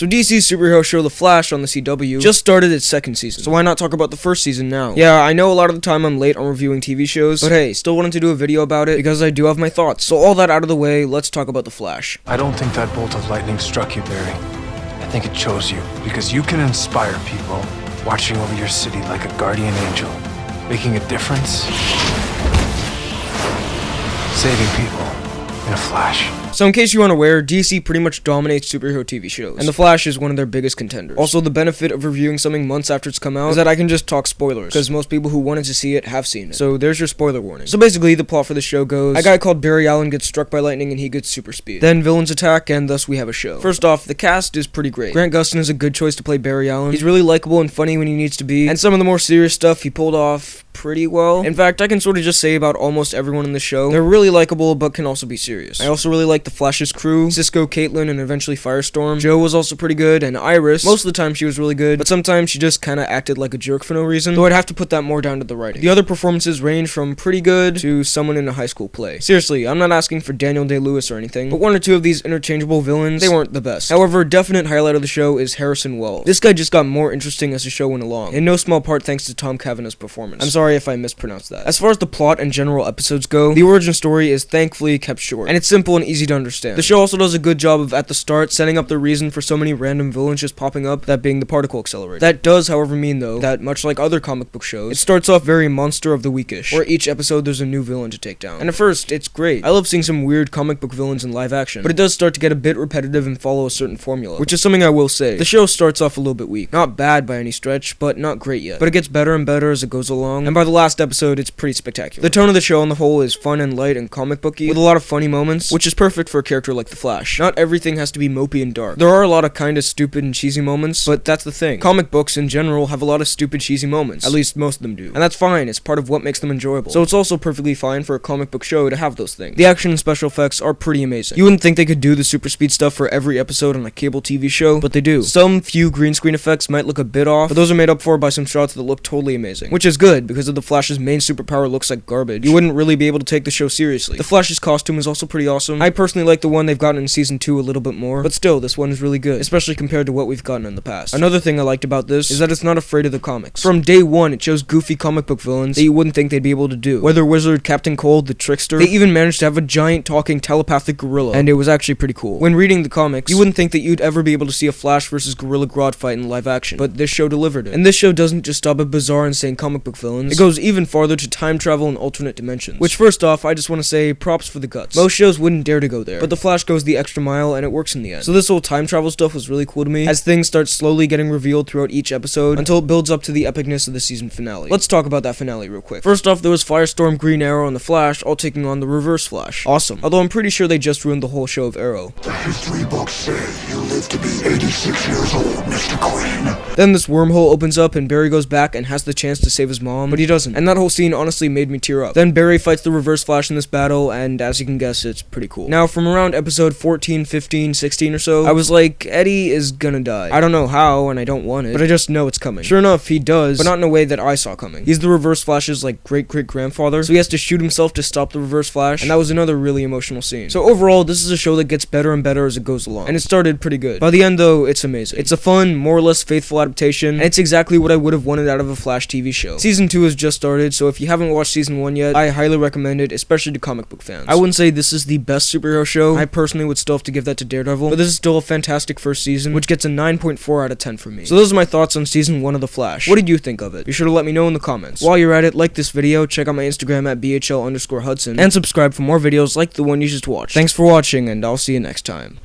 So DC's superhero show The Flash on the CW just started its second season, so why not talk about the first season now? Yeah, I know a lot of the time I'm late on reviewing TV shows, but hey, still wanted to do a video about it because I do have my thoughts. So all that out of the way, let's talk about The Flash. I don't think that bolt of lightning struck you, Barry. I think it chose you because you can inspire people, watching over your city like a guardian angel, making a difference, saving people in a flash. So in case you aren't aware, DC pretty much dominates superhero TV shows, and The Flash is one of their biggest contenders. Also, the benefit of reviewing something months after it's come out is that I can just talk spoilers, because most people who wanted to see it have seen it. So there's your spoiler warning. So basically, the plot for the show goes, a guy called Barry Allen gets struck by lightning and he gets super speed. Then villains attack, and thus we have a show. First off, the cast is pretty great. Grant Gustin is a good choice to play Barry Allen. He's really likable and funny when he needs to be, and some of the more serious stuff he pulled off pretty well. In fact, I can sort of just say about almost everyone in the show. They're really likable, but can also be serious. I also really like the Flash's crew, Cisco, Caitlin, and eventually Firestorm. Joe was also pretty good, and Iris, most of the time she was really good, but sometimes she just kinda acted like a jerk for no reason, though I'd have to put that more down to the writing. The other performances range from pretty good to someone in a high school play. Seriously, I'm not asking for Daniel Day-Lewis or anything, but one or two of these interchangeable villains, they weren't the best. However, a definite highlight of the show is Harrison Wells. This guy just got more interesting as the show went along, in no small part thanks to Tom Cavanagh's performance. I'm sorry if I mispronounced that. As far as the plot and general episodes go, the origin story is thankfully kept short, and it's simple and easy to understand. The show also does a good job of, at the start, setting up the reason for so many random villains just popping up, that being the particle accelerator. That does, however, mean, though, that much like other comic book shows, it starts off very monster of the weekish, where each episode there's a new villain to take down. And at first, it's great. I love seeing some weird comic book villains in live action, but it does start to get a bit repetitive and follow a certain formula, which is something I will say. The show starts off a little bit weak. Not bad by any stretch, but not great yet. But it gets better and better as it goes along, and by the last episode, it's pretty spectacular. The tone of the show on the whole is fun and light and comic booky, with a lot of funny moments, which is perfect for a character like the Flash. Not everything has to be mopey and dark. There are a lot of kinda stupid and cheesy moments, but that's the thing. Comic books in general have a lot of stupid, cheesy moments. At least most of them do. And that's fine, it's part of what makes them enjoyable. So it's also perfectly fine for a comic book show to have those things. The action and special effects are pretty amazing. You wouldn't think they could do the super speed stuff for every episode on a cable TV show, but they do. Some few green screen effects might look a bit off, but those are made up for by some shots that look totally amazing. Which is good, because if the Flash's main superpower looks like garbage, you wouldn't really be able to take the show seriously. The Flash's costume is also pretty awesome. I personally like the one they've gotten in season 2 a little bit more, but still, this one is really good, especially compared to what we've gotten in the past. Another thing I liked about this is that it's not afraid of the comics. From day one, it shows goofy comic book villains that you wouldn't think they'd be able to do. Weather Wizard, Captain Cold, the Trickster, they even managed to have a giant talking telepathic gorilla, and it was actually pretty cool. When reading the comics, you wouldn't think that you'd ever be able to see a Flash versus Gorilla Grodd fight in live action, but this show delivered it. And this show doesn't just stop at bizarre, insane comic book villains, it goes even farther to time travel and alternate dimensions. Which, first off, I just want to say props for the guts. Most shows wouldn't dare to go there, but The Flash goes the extra mile and it works in the end. So this whole time travel stuff was really cool to me, as things start slowly getting revealed throughout each episode until it builds up to the epicness of the season finale. Let's talk about that finale real quick. First off, there was Firestorm, Green Arrow, and the Flash all taking on the Reverse Flash. Awesome. Although I'm pretty sure they just ruined the whole show of Arrow. The history books say you live to be 86 years old, Mr. Queen. Then this wormhole opens up and Barry goes back and has the chance to save his mom, but he doesn't. And that whole scene honestly made me tear up. Then Barry fights the Reverse Flash in this battle, and as you can guess, it's pretty cool. Now, from around episode 14, 15, 16 or so, I was like, Eddie is gonna die. I don't know how, and I don't want it, but I just know it's coming. Sure enough, he does, but not in a way that I saw coming. He's the Reverse Flash's, like, great-great-grandfather, so he has to shoot himself to stop the Reverse Flash, and that was another really emotional scene. So overall, this is a show that gets better and better as it goes along, and it started pretty good. By the end, though, it's amazing. It's a fun, more or less faithful adaptation, and it's exactly what I would have wanted out of a Flash TV show. Season 2 has just started, so if you haven't watched Season 1 yet, I highly recommend it, especially to comic book fans. I wouldn't say this is the best superhero show. I personally would still have to give that to Daredevil, but this is still a fantastic first season, which gets a 9.4 out of 10 from me. So those are my thoughts on Season 1 of The Flash. What did you think of it? Be sure to let me know in the comments. While you're at it, like this video, check out my Instagram at BHL_Hudson, and subscribe for more videos like the one you just watched. Thanks for watching, and I'll see you next time.